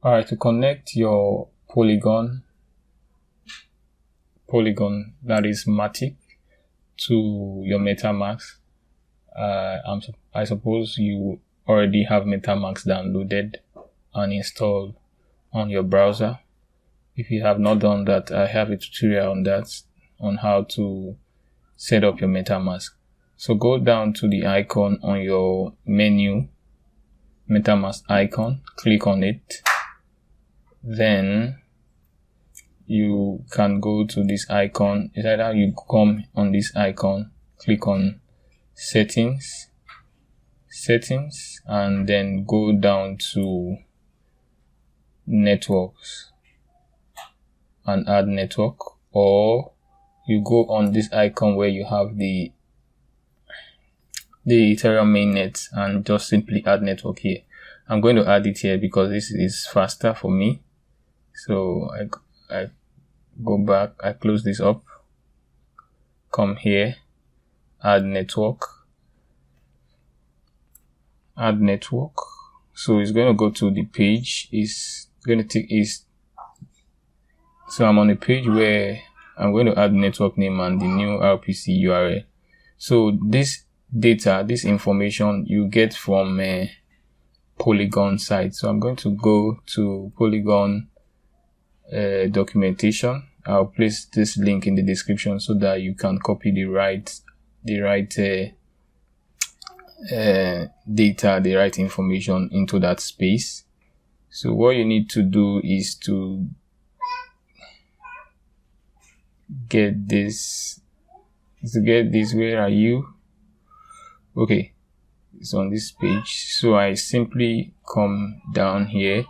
Alright, to connect your Polygon that is MATIC to your Metamask, I suppose you already have Metamask downloaded and installed on your browser. If you have not done that, I have a tutorial on that, on how to set up your Metamask. So go down to the icon on your menu, Metamask icon, click on it. Then you can go to this icon. It's either you come on this icon, click on settings, and then go down to networks and add network, or you go on this icon where you have the Ethereum mainnet and just simply add network here. I'm going to add it here because this is faster for me. So I go back, I close this up, come here, add network. So it's going to go to the page. So I'm on a page where I'm going to add network name and the new RPC URL. So this data, this information you get from a Polygon site. So I'm going to go to Polygon documentation. I'll place this link in the description so that you can copy the right data, the right information into that space. So what you need to do is to get this. Where are you? Okay, it's on this page. So I simply come down here.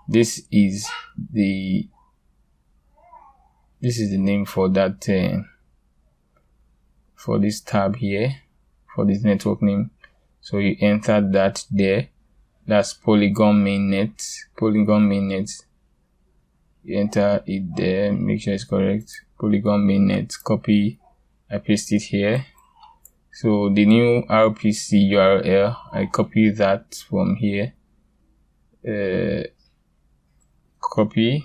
This is the name for that for this tab here, for this network name. So you enter that there. That's Polygon mainnet. You enter it there, make sure it's correct. Polygon mainnet, copy, I paste it here. So the new RPC URL, I copy that from here. Copy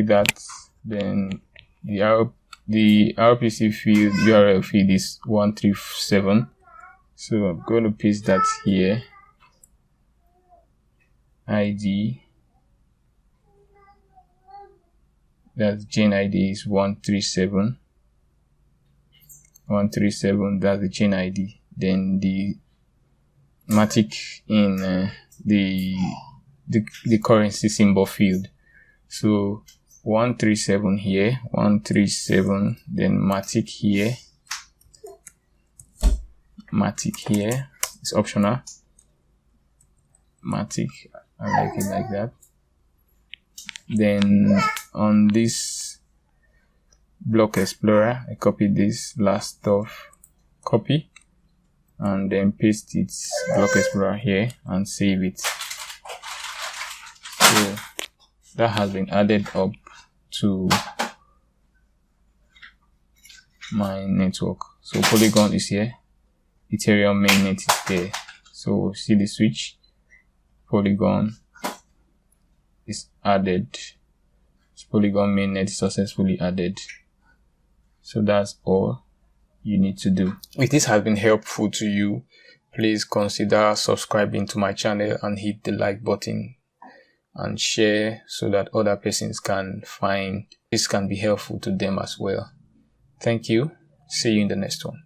that. Then the RPC field URL field is 137. So I'm going to paste that here. ID, that's chain ID is 137. That's the chain ID. Then the MATIC in the currency symbol field. So 137 here, 137, then MATIC here. It's optional. MATIC, I like it like that. Then on this block explorer, I copy this last stuff, copy, and then paste it block explorer here and save it. So that has been added up to my network. So Polygon is here, Ethereum mainnet is there. So see the switch, Polygon is added. Polygon mainnet is successfully added. So that's all you need to do. If this has been helpful to you, please consider subscribing to my channel and hit the like button and share so that other persons can find this can be helpful to them as well. Thank you. See you in the next one.